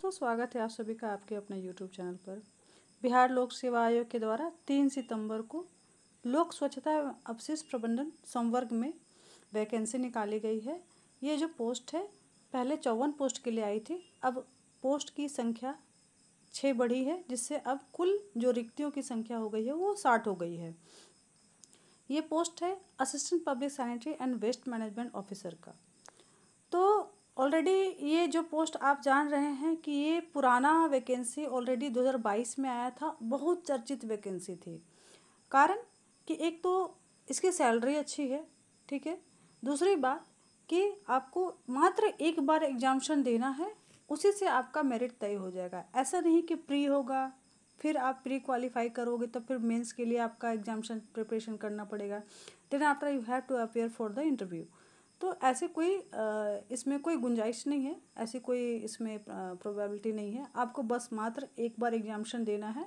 दोस्तों, स्वागत है आप सभी का आपके अपने YouTube चैनल पर। बिहार लोक सेवा आयोग के द्वारा 3 सितंबर को लोक स्वच्छता एवं अपशिष्ट प्रबंधन संवर्ग में वैकेंसी निकाली गई है। ये जो पोस्ट है पहले 54 पोस्ट के लिए आई थी, अब पोस्ट की संख्या 6 बढ़ी है, जिससे अब कुल जो रिक्तियों की संख्या हो गई है वो 60 हो गई है। ये पोस्ट है assistant public sanitary and waste management officer का। तो ऑलरेडी ये जो पोस्ट आप जान रहे हैं कि ये पुराना वैकेंसी ऑलरेडी 2022 में आया था, बहुत चर्चित वैकेंसी थी। कारण कि एक तो इसकी सैलरी अच्छी है, ठीक है। दूसरी बात कि आपको मात्र एक बार एग्जामिनेशन देना है, उसी से आपका मेरिट तय हो जाएगा। ऐसा नहीं कि प्री होगा, फिर आप प्री क्वालिफाई करोगे तो फिर मेंस के लिए आपका एग्जामिनेशन प्रिपरेशन करना पड़ेगा। Then after you have to appear for the interview. तो ऐसे कोई इसमें कोई गुंजाइश नहीं है, ऐसी कोई इसमें प्रोबेबिलिटी नहीं है। आपको बस मात्र एक बार एग्जामिनेशन देना है,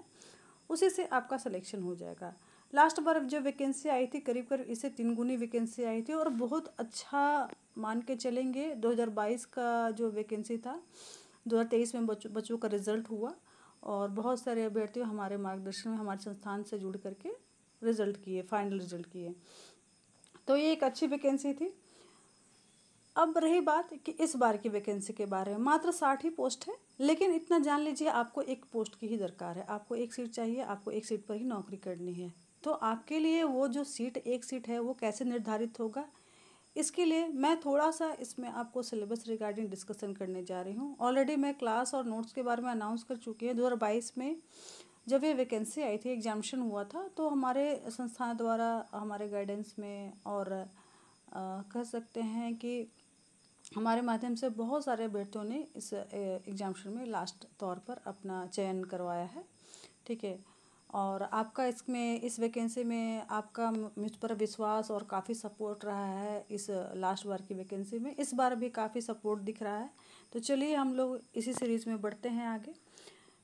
उसी से आपका सिलेक्शन हो जाएगा। लास्ट बार जो वैकेंसी आई थी करीब करीब इससे 3 गुनी वैकेंसी आई थी, और बहुत अच्छा मान के चलेंगे। 2022 का जो वैकेंसी था 2023 में बच्चों का रिजल्ट हुआ, और बहुत सारे अभ्यर्थी हमारे मार्गदर्शन में हमारे संस्थान से जुड़ करके रिजल्ट किए, फाइनल रिजल्ट किए। तो ये एक अच्छी वैकेंसी थी। अब रही बात कि इस बार की वैकेंसी के बारे में, मात्र 60 ही पोस्ट है, लेकिन इतना जान लीजिए आपको एक पोस्ट की ही दरकार है। आपको एक सीट चाहिए, आपको एक सीट पर ही नौकरी करनी है। तो आपके लिए वो जो सीट, एक सीट है, वो कैसे निर्धारित होगा, इसके लिए मैं थोड़ा सा इसमें आपको सिलेबस रिगार्डिंग डिस्कशन करने जा रही हूँ। ऑलरेडी मैं क्लास और नोट्स के बारे में अनाउंस कर चुकी है। 2022 में जब ये वैकेंसी आई थी, एग्जामिनेशन हुआ था, तो हमारे संस्थान द्वारा हमारे गाइडेंस में और कह सकते हैं कि हमारे माध्यम से बहुत सारे अभ्यर्थियों ने इस एग्जामिनेशन में लास्ट तौर पर अपना चयन करवाया है, ठीक है। और आपका इसमें इस वैकेंसी में आपका मुझ पर विश्वास और काफ़ी सपोर्ट रहा है। इस लास्ट बार की वैकेंसी में इस बार भी काफ़ी सपोर्ट दिख रहा है। तो चलिए हम लोग इसी सीरीज़ में बढ़ते हैं आगे।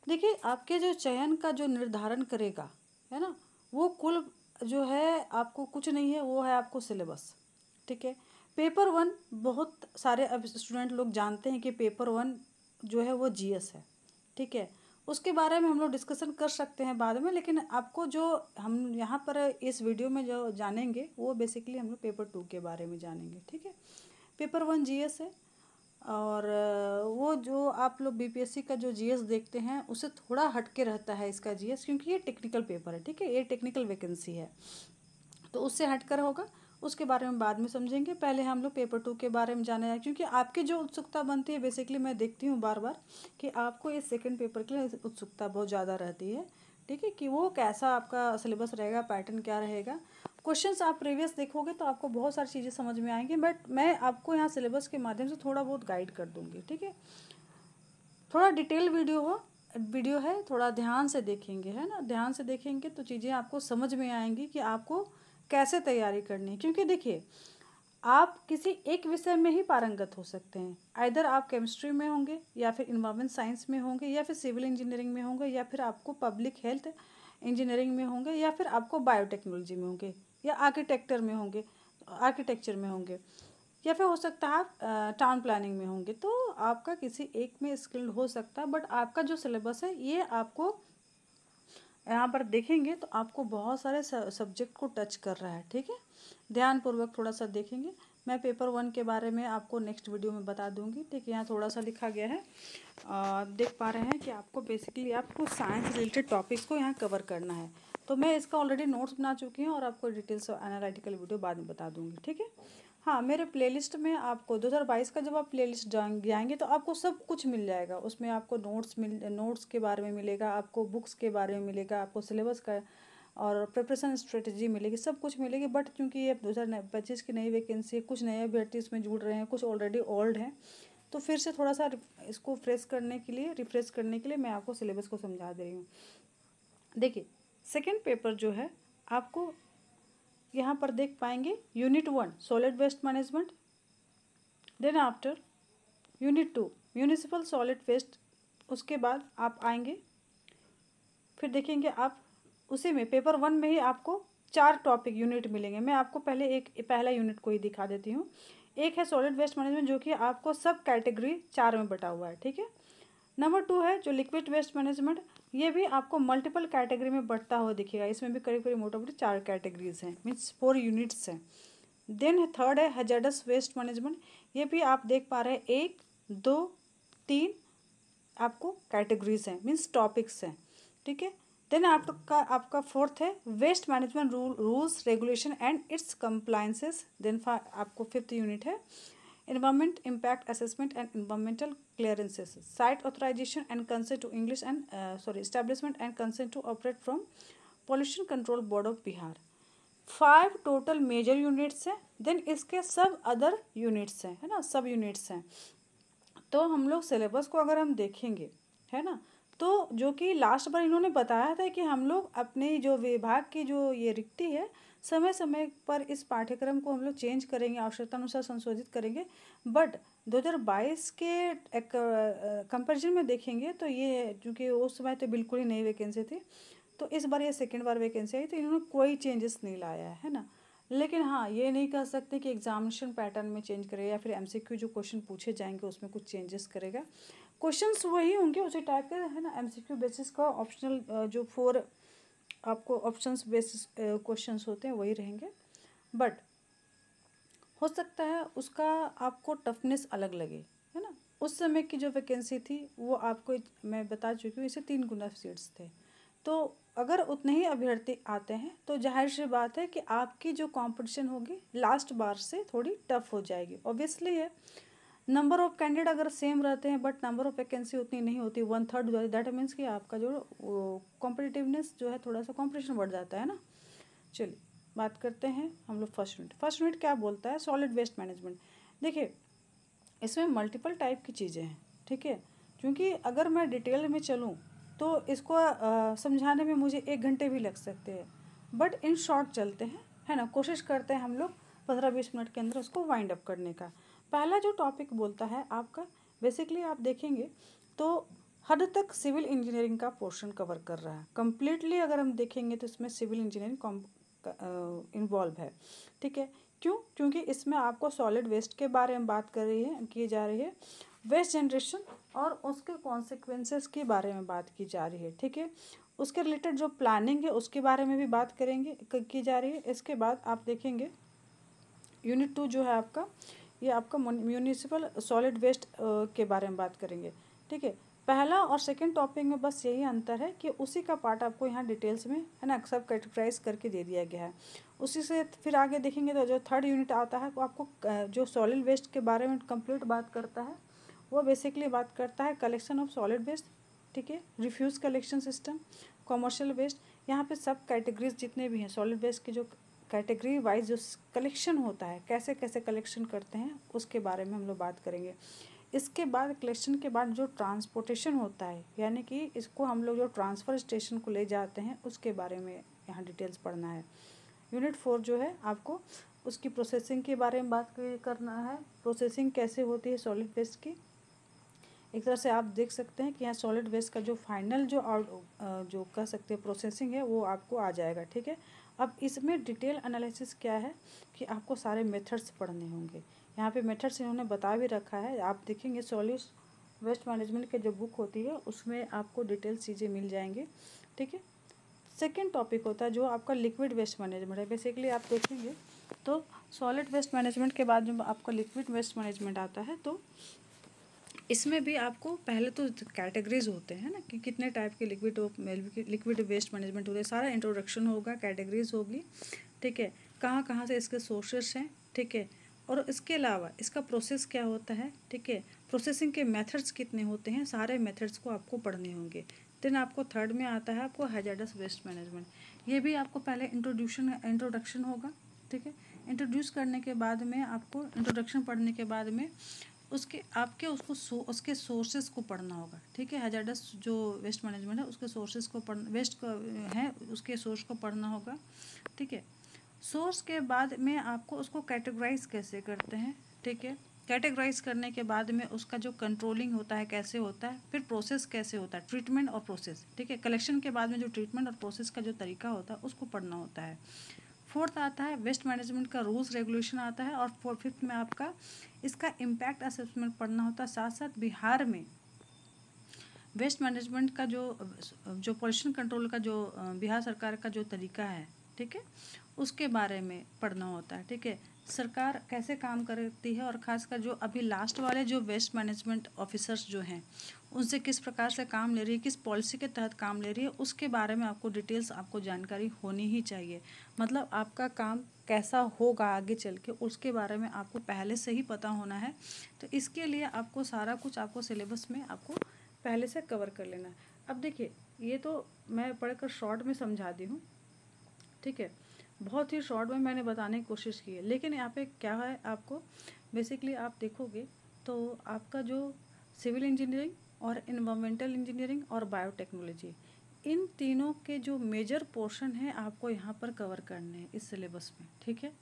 देखिए, आपके जो चयन का जो निर्धारण करेगा, है ना, वो कुल जो है आपको कुछ नहीं है, वो है आपको सिलेबस, ठीक है। पेपर 1 बहुत सारे अब स्टूडेंट लोग जानते हैं कि पेपर 1 जो है वो जीएस है, ठीक है। उसके बारे में हम लोग डिस्कशन कर सकते हैं बाद में, लेकिन आपको जो हम यहाँ पर इस वीडियो में जो जानेंगे वो बेसिकली हम लोग पेपर 2 के बारे में जानेंगे, ठीक है। पेपर 1 जीएस है, और वो जो आप लोग बीपीएससी का जो जीएस देखते हैं उससे थोड़ा हटके रहता है इसका जीएस, क्योंकि ये टेक्निकल पेपर है, ठीक है। ये टेक्निकल वैकेंसी है, तो उससे हटकर होगा। उसके बारे में बाद में समझेंगे। पहले हम लोग पेपर 2 के बारे में जाने जाए, क्योंकि आपकी जो उत्सुकता बनती है, बेसिकली मैं देखती हूँ बार बार कि आपको इस सेकंड पेपर के लिए उत्सुकता बहुत ज़्यादा रहती है, ठीक है, कि वो कैसा आपका सिलेबस रहेगा, पैटर्न क्या रहेगा। क्वेश्चंस आप प्रीवियस देखोगे तो आपको बहुत सारी चीज़ें समझ में आएंगी, बट मैं आपको यहाँ सिलेबस के माध्यम से थोड़ा बहुत गाइड कर दूँगी, ठीक है। थोड़ा डिटेल वीडियो है, थोड़ा ध्यान से देखेंगे, है ना। ध्यान से देखेंगे तो चीज़ें आपको समझ में आएंगी कि आपको कैसे तैयारी करनी है। क्योंकि देखिए, आप किसी एक विषय में ही पारंगत हो सकते हैं। आइदर आप केमिस्ट्री में होंगे, या फिर इन्वायरमेंट साइंस में होंगे, या फिर सिविल इंजीनियरिंग में होंगे, या फिर आपको पब्लिक हेल्थ इंजीनियरिंग में होंगे, या फिर आपको बायोटेक्नोलॉजी में होंगे, या आर्किटेक्चर में होंगे, या फिर हो सकता है आप टाउन प्लानिंग में होंगे। तो आपका किसी एक में स्किल्ड हो सकता है, बट आपका जो सिलेबस है ये आपको यहाँ पर देखेंगे तो आपको बहुत सारे सब्जेक्ट को टच कर रहा है, ठीक है। ध्यानपूर्वक थोड़ा सा देखेंगे। मैं पेपर 1 के बारे में आपको नेक्स्ट वीडियो में बता दूंगी, ठीक है। यहाँ थोड़ा सा लिखा गया है, देख पा रहे हैं कि आपको बेसिकली आपको साइंस रिलेटेड टॉपिक्स को यहाँ कवर करना है। तो मैं इसका ऑलरेडी नोट्स बना चुकी हूँ, और आपको डिटेल्स एनालिटिकल वीडियो बाद में बता दूंगी, ठीक है। हाँ, मेरे प्लेलिस्ट में आपको 2022 का जब आप प्लेलिस्ट जाएंगे तो आपको सब कुछ मिल जाएगा। उसमें आपको नोट्स के बारे में मिलेगा, आपको बुक्स के बारे में मिलेगा, आपको सिलेबस का और प्रिपरेशन स्ट्रेटजी मिलेगी, सब कुछ मिलेगी। बट क्योंकि ये 2025 की नई वैकेंसी है, कुछ नए अभ्यर्थी इसमें जुड़ रहे हैं, कुछ ऑलरेडी ओल्ड हैं, तो फिर से थोड़ा सा इसको रिफ्रेश करने के लिए मैं आपको सिलेबस को समझा दे रही हूँ। देखिए, सेकेंड पेपर जो है आपको यहाँ पर देख पाएंगे, unit 1 solid waste management, then after unit 2 municipal solid waste. उसके बाद आप आएंगे, फिर देखेंगे आप उसी में पेपर 1 में ही आपको 4 टॉपिक यूनिट मिलेंगे। मैं आपको पहले पहला यूनिट को ही दिखा देती हूँ। एक है सॉलिड वेस्ट मैनेजमेंट, जो कि आपको सब कैटेगरी 4 में बटा हुआ है, ठीक है। नंबर 2 है जो लिक्विड वेस्ट मैनेजमेंट, ये भी आपको मल्टीपल कैटेगरी में बढ़ता हुआ दिखेगा। इसमें भी करीब करीब मोटा मोटी 4 कैटेगरीज हैं, मीन्स 4 यूनिट्स हैं। देन थर्ड है हैजार्डस वेस्ट मैनेजमेंट, ये भी आप देख पा रहे हैं 1 2 3 आपको कैटेगरीज हैं, मीन्स टॉपिक्स हैं, ठीक है। देन आपका फोर्थ है waste management rules regulation and its compliances. Then आपको फिफ्थ यूनिट है environment impact assessment and environmental clearances, site authorization and consent to English and establishment and consent to operate from pollution control board of Bihar। 5 total major units हैं, then इसके सब other units हैं, है ना, सब units हैं। तो हम लोग सिलेबस को अगर हम देखेंगे, है ना, तो जो कि लास्ट बार इन्होंने बताया था कि हम लोग अपने जो विभाग की जो ये रिक्ति है समय समय पर इस पाठ्यक्रम को हम लोग चेंज करेंगे, आवश्यकता अनुसार संशोधित करेंगे। बट 2022 के एक कंपेरिजन में देखेंगे तो ये क्योंकि उस समय तो बिल्कुल ही नई वैकेंसी थी, तो इस बार ये सेकेंड बार वैकेंसी आई, तो इन्होंने कोई चेंजेस नहीं लाया है ना। लेकिन हाँ, ये नहीं कह सकते कि एग्जामिनेशन पैटर्न में चेंज करेगा या फिर एमसीक्यू जो क्वेश्चन पूछे जाएंगे उसमें कुछ चेंजेस करेगा। क्वेश्चंस वही होंगे उसी टाइप के, है ना, एमसीक्यू बेसिस का ऑप्शनल जो 4 आपको ऑप्शंस बेसिस क्वेश्चंस होते हैं वही रहेंगे। बट हो सकता है उसका आपको टफनेस अलग लगे, है ना। उस समय की जो वैकेंसी थी वो आपको मैं बता चुकी हूँ, इसे 3 गुना सीट्स थे। तो अगर उतने ही अभ्यर्थी आते हैं तो जाहिर सी बात है कि आपकी जो कंपटीशन होगी लास्ट बार से थोड़ी टफ हो जाएगी। ऑब्वियसली है, नंबर ऑफ कैंडिडेट अगर सेम रहते हैं बट नंबर ऑफ वैकेंसी उतनी नहीं होती, 1/3, दैट मीन्स कि आपका जो कॉम्पिटिटिवनेस जो है थोड़ा सा कॉम्पिटिशन बढ़ जाता है ना। चलिए बात करते हैं हम लोग फर्स्ट यूनिट क्या बोलता है, सॉलिड वेस्ट मैनेजमेंट। देखिए इसमें मल्टीपल टाइप की चीज़ें हैं, ठीक है, क्योंकि अगर मैं डिटेल में चलूँ तो इसको समझाने में मुझे 1 घंटे भी लग सकते हैं। बट इन शॉर्ट चलते हैं, है ना, कोशिश करते हैं हम लोग 15-20 मिनट के अंदर उसको वाइंड अप करने का। पहला जो टॉपिक बोलता है आपका, बेसिकली आप देखेंगे तो हद तक सिविल इंजीनियरिंग का पोर्शन कवर कर रहा है। कम्प्लीटली अगर हम देखेंगे तो इसमें सिविल इंजीनियरिंग इन्वॉल्व है, ठीक है। क्यों? क्योंकि इसमें आपको सॉलिड वेस्ट के बारे में बात की जा रही है, वेस्ट जनरेशन और उसके कॉन्सिक्वेंसेस के बारे में बात की जा रही है, ठीक है। उसके रिलेटेड जो प्लानिंग है उसके बारे में भी बात की जा रही है। इसके बाद आप देखेंगे यूनिट 2 जो है आपका, ये आपका म्यूनिसिपल सॉलिड वेस्ट के बारे में बात करेंगे, ठीक है। पहला और सेकंड टॉपिक में बस यही अंतर है कि उसी का पार्ट आपको यहाँ डिटेल्स में, है ना, सब कैटेगराइज करके दे दिया गया है। उसी से फिर आगे देखेंगे तो जो थर्ड यूनिट आता है वो आपको जो सॉलिड वेस्ट के बारे में कंप्लीट बात करता है। वो बेसिकली बात करता है कलेक्शन ऑफ सॉलिड वेस्ट, ठीक है, refuse collection system, commercial waste. यहाँ पे सब कैटेगरीज जितने भी हैं सॉलिड वेस्ट की जो कैटेगरी वाइज जो कलेक्शन होता है, कैसे कैसे कलेक्शन करते हैं उसके बारे में हम लोग बात करेंगे। इसके बाद कलेक्शन के बाद जो ट्रांसपोर्टेशन होता है, यानी कि इसको हम लोग जो ट्रांसफ़र स्टेशन को ले जाते हैं उसके बारे में यहाँ डिटेल्स पढ़ना है। यूनिट 4 जो है आपको उसकी प्रोसेसिंग के बारे में बात करना है, प्रोसेसिंग कैसे होती है सॉलिड वेस्ट की। एक तरह से आप देख सकते हैं कि यहाँ सॉलिड वेस्ट का जो फाइनल जो कह सकते हैं प्रोसेसिंग है वो आपको आ जाएगा, ठीक है। अब इसमें डिटेल एनालिसिस क्या है कि आपको सारे मेथड्स पढ़ने होंगे। यहाँ पे मेथड्स इन्होंने बता भी रखा है, आप देखेंगे सॉलिड वेस्ट मैनेजमेंट की जो बुक होती है उसमें आपको डिटेल चीज़ें मिल जाएंगी, ठीक है। सेकेंड टॉपिक होता है जो आपका लिक्विड वेस्ट मैनेजमेंट है। बेसिकली आप देखेंगे तो सॉलिड वेस्ट मैनेजमेंट के बाद जब आपका लिक्विड वेस्ट मैनेजमेंट आता है तो इसमें भी आपको पहले तो कैटेगरीज होते हैं ना कि कितने टाइप के लिक्विड वेस्ट मैनेजमेंट होते हैं, सारा इंट्रोडक्शन होगा, कैटेगरीज होगी, ठीक है, कहाँ कहाँ से इसके सोर्सेस हैं, ठीक है, और इसके अलावा इसका प्रोसेस क्या होता है, ठीक है, प्रोसेसिंग के मेथड्स कितने होते हैं, सारे मेथड्स को आपको पढ़ने होंगे। देन आपको थर्ड में आता है आपको हैजार्डस वेस्ट मैनेजमेंट। ये भी आपको पहले इंट्रोडक्शन होगा, ठीक है। इंट्रोड्यूस करने के बाद में आपको इंट्रोडक्शन पढ़ने के बाद में उसके सोर्सेज को पढ़ना होगा, ठीक है। हैजार्डस जो वेस्ट मैनेजमेंट है उसके सोर्सेज को उसके सोर्स को पढ़ना होगा, ठीक है। सोर्स के बाद में आपको उसको कैटेगराइज कैसे करते हैं, ठीक है। कैटेगराइज करने के बाद में उसका जो कंट्रोलिंग होता है कैसे होता है, फिर प्रोसेस कैसे होता है, ट्रीटमेंट और प्रोसेस, ठीक है। कलेक्शन के बाद में जो ट्रीटमेंट और प्रोसेस का जो तरीका होता है उसको पढ़ना होता है। फोर्थ आता है वेस्ट मैनेजमेंट का रूल्स रेगुलेशन आता है, और फिफ्थ में आपका इसका इम्पैक्ट असेसमेंट पढ़ना होता है। साथ साथ बिहार में वेस्ट मैनेजमेंट का जो पोल्यूशन कंट्रोल का जो बिहार सरकार का जो तरीका है, ठीक है, उसके बारे में पढ़ना होता है। ठीक है, सरकार कैसे काम करती है और ख़ासकर जो अभी लास्ट वाले जो वेस्ट मैनेजमेंट ऑफिसर्स जो हैं उनसे किस प्रकार से काम ले रही है, किस पॉलिसी के तहत काम ले रही है, उसके बारे में आपको डिटेल्स आपको जानकारी होनी ही चाहिए। मतलब आपका काम कैसा होगा आगे चल के, उसके बारे में आपको पहले से ही पता होना है। तो इसके लिए आपको सारा कुछ आपको सिलेबस में आपको पहले से कवर कर लेना है। अब देखिए, ये तो मैं पढ़कर शॉर्ट में समझा दी हूँ, ठीक है, बहुत ही शॉर्ट में मैंने बताने की कोशिश की है। लेकिन यहाँ पे क्या है, आपको बेसिकली आप देखोगे तो आपका जो सिविल इंजीनियरिंग और इन्वायरमेंटल इंजीनियरिंग और बायोटेक्नोलॉजी, इन तीनों के जो मेजर पोर्शन है आपको यहाँ पर कवर करने हैं इस सिलेबस में। ठीक है,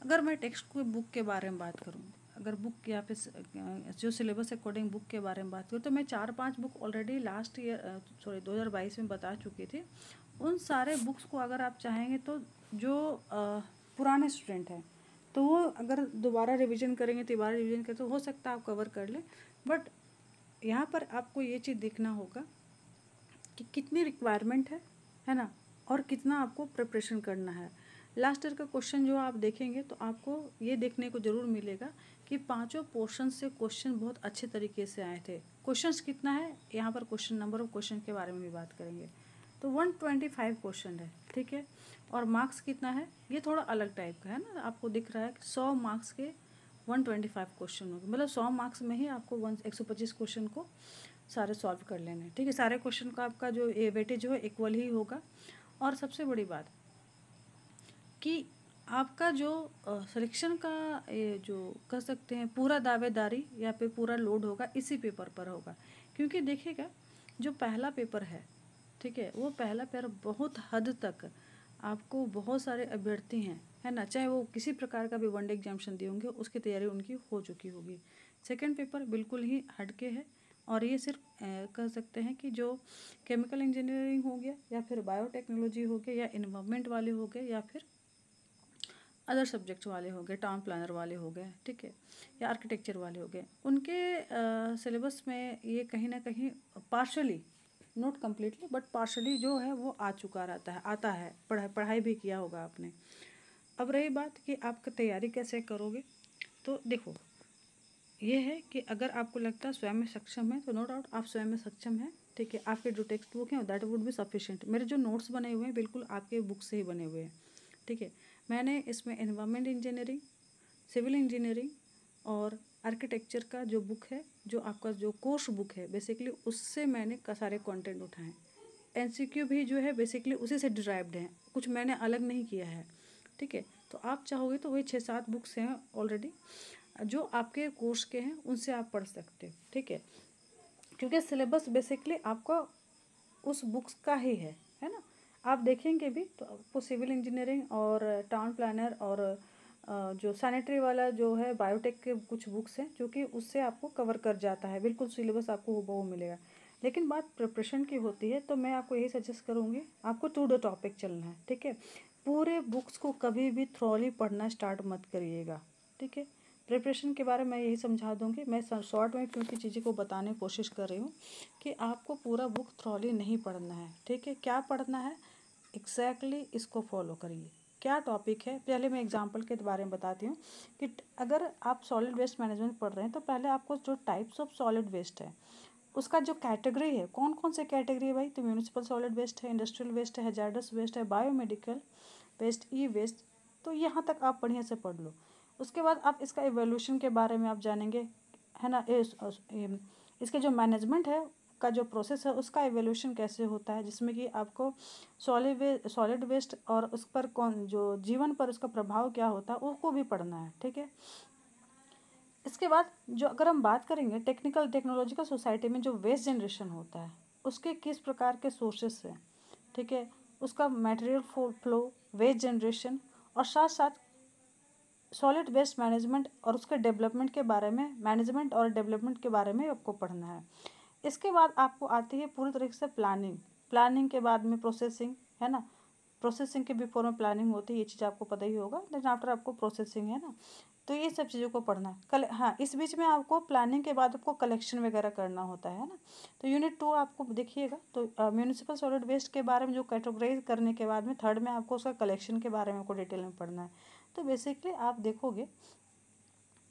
अगर मैं टेक्स्ट की बुक के बारे में बात करूँ, अगर बुक या फिर जो सिलेबस अकॉर्डिंग बुक के बारे में बात करूँ, तो मैं 4-5 बुक ऑलरेडी लास्ट ईयर 2022 में बता चुकी थी। उन सारे बुक्स को अगर आप चाहेंगे तो जो पुराने स्टूडेंट हैं तो वो अगर दोबारा रिवीजन करेंगे, तिबारा रिवीजन करें, तो हो सकता है आप कवर कर लें। बट यहाँ पर आपको ये चीज़ देखना होगा कि कितनी रिक्वायरमेंट है ना, और कितना आपको प्रिपरेशन करना है। लास्ट ईयर का क्वेश्चन जो आप देखेंगे तो आपको ये देखने को ज़रूर मिलेगा कि पांचों पोर्शन से क्वेश्चन बहुत अच्छे तरीके से आए थे। क्वेश्चंस कितना है, यहाँ पर क्वेश्चन नंबर ऑफ क्वेश्चन के बारे में भी बात करेंगे। तो 125 क्वेश्चन है, ठीक है, और मार्क्स कितना है, ये थोड़ा अलग टाइप का है ना, आपको दिख रहा है कि 100 मार्क्स के 125 क्वेश्चन होंगे। मतलब 100 मार्क्स में ही आपको 125 क्वेश्चन को सारे सॉल्व कर लेने हैं। ठीक है, सारे क्वेश्चन का आपका जो वेटेज है इक्वल ही होगा। और सबसे बड़ी बात कि आपका जो सिलेक्शन का जो कह सकते हैं पूरा दावेदारी या फिर पूरा लोड होगा इसी पेपर पर होगा। क्योंकि देखिएगा, जो पहला पेपर है, ठीक है, वो पहला पेपर बहुत हद तक आपको बहुत सारे अभ्यर्थी हैं, है ना, चाहे वो किसी प्रकार का भी वनडे एग्जामिनेशन दिए होंगे, उसकी तैयारी उनकी हो चुकी होगी। सेकंड पेपर बिल्कुल ही हटके है, और ये सिर्फ कह सकते हैं कि जो केमिकल इंजीनियरिंग हो गया या फिर बायोटेक्नोलॉजी हो गया या इन्वायरमेंट वाले हो गए या फिर अदर सब्जेक्ट वाले हो गए, टाउन प्लानर वाले हो गए, ठीक है, या आर्किटेक्चर वाले हो गए, उनके सिलेबस में ये कहीं ना कहीं partially, not completely but partially जो है वो आ चुका रहता है, आता है, पढ़ाई भी किया होगा आपने। अब रही बात कि आप तैयारी कैसे करोगे, तो देखो ये है कि अगर आपको लगता है स्वयं में सक्षम है तो नो डाउट आप स्वयं में सक्षम हैं, ठीक है, आपके जो टेक्स्ट बुक हैं दैट वुड बी सफिशिएंट। मेरे जो नोट्स बने हुए हैं बिल्कुल आपके बुक से ही बने हुए हैं, ठीक है। मैंने इसमें एनवायरमेंट इंजीनियरिंग, सिविल इंजीनियरिंग और आर्किटेक्चर का जो बुक है, जो आपका जो कोर्स बुक है बेसिकली, उससे मैंने सारे कंटेंट उठाए। एमसीक्यू भी जो है बेसिकली उसी से डिराइव्ड है, कुछ मैंने अलग नहीं किया है, ठीक है। तो आप चाहोगे तो वही 6-7 बुक्स हैं ऑलरेडी जो आपके कोर्स के हैं, उनसे आप पढ़ सकते हो, ठीक है, क्योंकि सिलेबस बेसिकली आपका उस बुक्स का ही है ना। आप देखेंगे भी तो आपको सिविल इंजीनियरिंग और टाउन प्लानर और जो सैनिटरी वाला जो है बायोटेक के कुछ बुक्स हैं जो कि उससे आपको कवर कर जाता है, बिल्कुल सिलेबस आपको हूबहू मिलेगा। लेकिन बात प्रिपरेशन की होती है तो मैं आपको यही सजेस्ट करूँगी, आपको टू द टॉपिक चलना है, ठीक है। पूरे बुक्स को कभी भी थ्रोली पढ़ना स्टार्ट मत करिएगा, ठीक है। प्रिपरेशन के बारे में यही समझा दूंगी मैं शॉर्ट में, क्योंकि चीज़ें को बताने की कोशिश कर रही हूँ कि आपको पूरा बुक थ्रोली नहीं पढ़ना है, ठीक है। क्या पढ़ना है एग्जैक्टली इसको फॉलो करिए। क्या टॉपिक है, पहले मैं एग्जांपल के बारे में बताती हूँ कि अगर आप सॉलिड वेस्ट मैनेजमेंट पढ़ रहे हैं तो पहले आपको जो टाइप्स ऑफ सॉलिड वेस्ट है उसका जो कैटेगरी है, कौन कौन से कैटेगरी है भाई, तो म्यूनिसिपल सॉलिड वेस्ट है, इंडस्ट्रियल वेस्ट है, हैजार्डस वेस्ट है, बायोमेडिकल वेस्ट, ई वेस्ट, तो यहाँ तक आप बढ़िया से पढ़ लो। उसके बाद आप इसका एवोल्यूशन के बारे में आप जानेंगे, है ना, इसके जो मैनेजमेंट है का जो प्रोसेस है उसका एवोल्यूशन कैसे होता है, जिसमें कि आपको सॉलिड वेस्ट और उस पर कौन जो जीवन पर उसका प्रभाव क्या होता है उसको भी पढ़ना है, ठीक है। इसके बाद जो अगर हम बात करेंगे टेक्निकल टेक्नोलॉजिकल सोसाइटी में जो वेस्ट जनरेशन होता है उसके किस प्रकार के सोर्सेस हैं, ठीक है, उसका मटेरियल फ्लो, वेस्ट जनरेशन, और साथ साथ सॉलिड वेस्ट मैनेजमेंट और उसके डेवलपमेंट के बारे में, मैनेजमेंट और डेवलपमेंट के बारे में आपको पढ़ना है। इसके बाद आपको आती है पूरी तरीके से प्लानिंग के बाद में प्रोसेसिंग, है ना, प्रोसेसिंग के बिफोर में प्लानिंग होती है, ये चीज़ आपको पता ही होगा, लेकिन आफ्टर आपको प्रोसेसिंग, है ना। तो ये सब चीज़ों को पढ़ना है। हाँ, इस बीच में आपको प्लानिंग के बाद आपको कलेक्शन वगैरह करना होता है ना। तो यूनिट 2 आपको देखिएगा, तो म्यूनिसिपल सॉलिड वेस्ट के बारे में जो कैटेगराइज करने के बाद में थर्ड में आपको उसका कलेक्शन के बारे में आपको डिटेल में पढ़ना है। तो बेसिकली आप देखोगे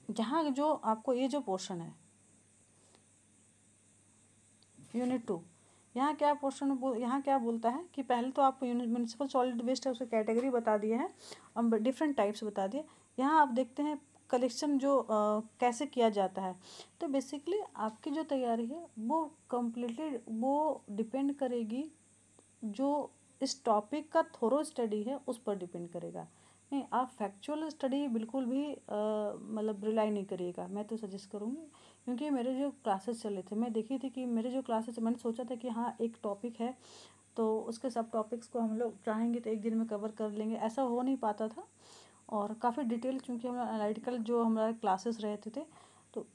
जहाँ जो आपको ये जो पोर्शन है यूनिट 2, यहाँ क्या पोर्शन यहाँ क्या बोलता है कि पहले तो आपको म्यूनिसिपल सॉलिड वेस्ट है उसकी कैटेगरी बता दिए हैं और डिफरेंट टाइप्स बता दिए। यहाँ आप देखते हैं कलेक्शन जो कैसे किया जाता है। तो बेसिकली आपकी जो तैयारी है वो कम्प्लीटली वो डिपेंड करेगी, जो इस टॉपिक का थोरो स्टडी है उस पर डिपेंड करेगा। नहीं, आप फैक्चुअल स्टडी बिल्कुल भी मतलब रिलाई नहीं करिएगा, मैं तो सजेस्ट करूँगी। क्योंकि मेरे जो क्लासेस चले थे, मैं देखी थी कि मेरे जो क्लासेस, मैंने सोचा था कि हाँ एक टॉपिक है तो उसके सब टॉपिक्स को हम लोग चाहेंगे तो एक दिन में कवर कर लेंगे, ऐसा हो नहीं पाता था। और काफ़ी डिटेल, चूँकि हम एनालिटिकल जो हमारे क्लासेस रहते थे, तो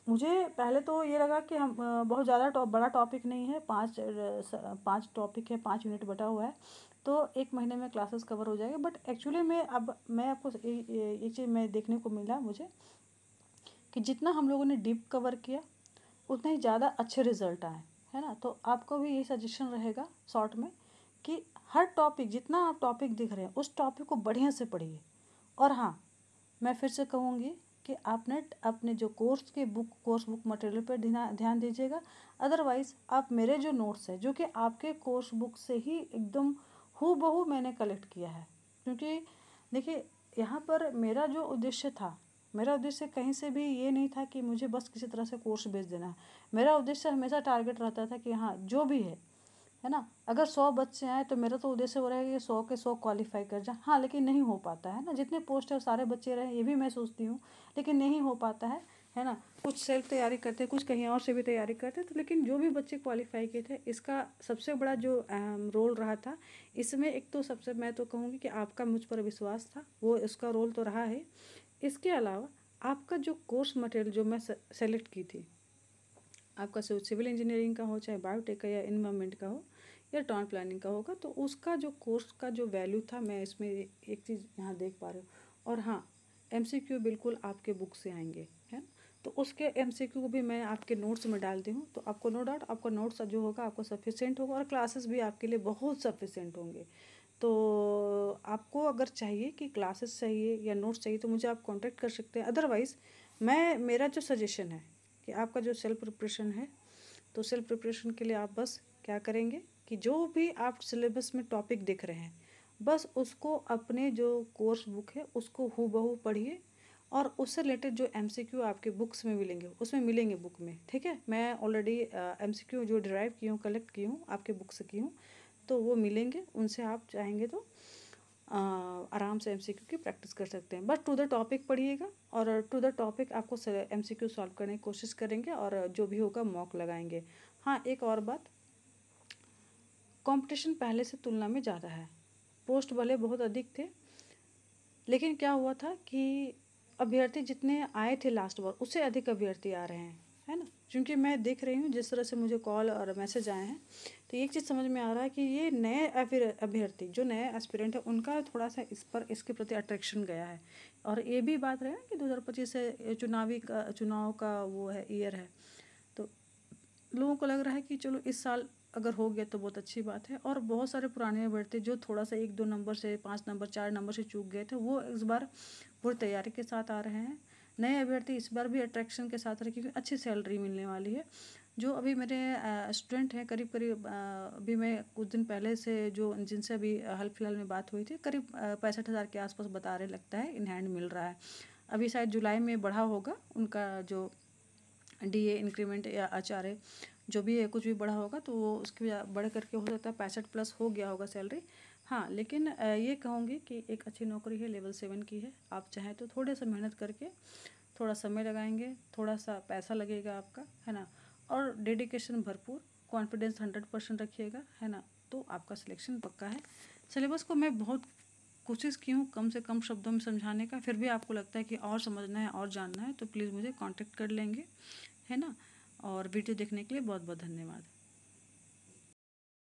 मुझे पहले तो ये लगा कि हम बहुत ज़्यादा बड़ा टॉपिक नहीं है, 5 टॉपिक है, 5 यूनिट बटा हुआ है, तो एक महीने में क्लासेस कवर हो जाएगा। बट एक्चुअली मैं आपको एक चीज़ मैं देखने को मिला मुझे कि जितना हम लोगों ने डीप कवर किया उतना ही ज़्यादा अच्छे रिजल्ट आए, है ना। तो आपको भी ये सजेशन रहेगा शॉर्ट में कि हर टॉपिक, जितना आप टॉपिक दिख रहे हैं उस टॉपिक को बढ़िया से पढ़िए। और हाँ, मैं फिर से कहूँगी कि आपने अपने जो कोर्स बुक मटेरियल पर ध्यान दीजिएगा। अदरवाइज़ आप मेरे जो नोट्स है जो कि आपके कोर्स बुक से ही एकदम हूबहू मैंने कलेक्ट किया है। क्योंकि देखिए, यहाँ पर मेरा उद्देश्य कहीं से भी ये नहीं था कि मुझे बस किसी तरह से कोर्स बेच देना है। मेरा उद्देश्य हमेशा टारगेट रहता था कि हाँ जो भी है ना, अगर 100 बच्चे आए तो मेरा तो उद्देश्य वो रहेगा कि 100 के 100 क्वालिफाई कर जाए। हाँ, लेकिन नहीं हो पाता है ना, जितने पोस्ट है सारे बच्चे रहे ये भी मैं सोचती हूँ, लेकिन नहीं हो पाता है ना। कुछ सेल्फ तैयारी करते, कुछ कहीं और से भी तैयारी करते, तो लेकिन जो भी बच्चे क्वालिफाई किए थे, इसका सबसे बड़ा जो रोल रहा था इसमें, एक तो सबसे मैं तो कहूँगी कि आपका मुझ पर विश्वास था, वो इसका रोल तो रहा है। इसके अलावा आपका जो कोर्स मटेरियल जो मैं सेलेक्ट की थी, आपका सिविल इंजीनियरिंग का हो, चाहे बायोटेक का या इन्वायरमेंट का हो या टाउन प्लानिंग का होगा, तो उसका जो कोर्स का जो वैल्यू था, मैं इसमें एक चीज़ यहाँ देख पा रही हूँ। और हाँ, MCQ बिल्कुल आपके बुक से आएंगे, है। तो उसके MCQ को भी मैं आपके नोट्स में डाल दी हूँ, तो आपको नो डाउट आपका नोट्स जो होगा आपको सफिशिएंट होगा और क्लासेस भी आपके लिए बहुत सफिशिएंट होंगे। तो आपको अगर चाहिए कि क्लासेस चाहिए या नोट्स चाहिए तो मुझे आप कांटेक्ट कर सकते हैं। अदरवाइज़ मेरा जो सजेशन है कि आपका जो सेल्फ प्रिपरेशन है, तो सेल्फ प्रिपरेशन के लिए आप बस क्या करेंगे कि जो भी आप सिलेबस में टॉपिक देख रहे हैं, बस उसको अपने जो कोर्स बुक है उसको हूबहू पढ़िए, और उससे रिलेटेड जो MCQ आपके बुक्स में मिलेंगे उसमें मिलेंगे बुक में, ठीक है। मैं ऑलरेडी MCQ जो डिराइव की हूँ, कलेक्ट की हूँ, आपके बुक से की हूँ, तो वो मिलेंगे, उनसे आप चाहेंगे तो आराम से MCQ की प्रैक्टिस कर सकते हैं। बस टू द टॉपिक पढ़िएगा और टू द टॉपिक आपको MCQ सॉल्व करने की कोशिश करेंगे और जो भी होगा मॉक लगाएंगे। हाँ, एक और बात, कंपटीशन पहले से तुलना में ज़्यादा है। पोस्ट भले बहुत अधिक थे, लेकिन क्या हुआ था कि अभ्यर्थी जितने आए थे लास्ट बार उससे अधिक अभ्यर्थी आ रहे हैं, है ना। क्योंकि मैं देख रही हूँ जिस तरह से मुझे कॉल और मैसेज आए हैं, तो एक चीज़ समझ में आ रहा है कि ये नए अभ्यर्थी जो नए एस्पिरेंट है उनका थोड़ा सा इसके प्रति अट्रैक्शन गया है। और ये भी बात रहे कि 2025 से चुनाव का वो है, ईयर है, तो लोगों को लग रहा है कि चलो इस साल अगर हो गया तो बहुत अच्छी बात है। और बहुत सारे पुराने अभ्यर्थी जो थोड़ा सा 1-2 नंबर से, 5 नंबर 4 नंबर से चूक गए थे, वो इस बार पूरी तैयारी के साथ आ रहे हैं। नए अभ्यर्थी इस बार भी अट्रैक्शन के साथ रहे क्योंकि अच्छी सैलरी मिलने वाली है। जो अभी मेरे स्टूडेंट हैं, करीब करीब अभी मैं कुछ दिन पहले से जो जिनसे अभी हाल फिलहाल में बात हुई थी, करीब 65,000 के आसपास बता रहे, लगता है इन हैंड मिल रहा है। अभी शायद जुलाई में बढ़ा होगा उनका जो DA इंक्रीमेंट या आचार्य जो भी है, कुछ भी बढ़ा होगा तो वो उसके बढ़ करके हो सकता है 65+ हो गया होगा सैलरी। हाँ, लेकिन ये कहूँगी कि एक अच्छी नौकरी है, लेवल 7 की है। आप चाहें तो थोड़े सा मेहनत करके, थोड़ा समय लगाएंगे, थोड़ा सा पैसा लगेगा आपका, है ना, और डेडिकेशन भरपूर, कॉन्फिडेंस 100% रखिएगा, है ना, तो आपका सिलेक्शन पक्का है। सिलेबस को मैं बहुत कोशिश की हूँ कम से कम शब्दों में समझाने का, फिर भी आपको लगता है कि और समझना है और जानना है तो प्लीज़ मुझे कांटेक्ट कर लेंगे, है ना। और वीडियो देखने के लिए बहुत बहुत धन्यवाद।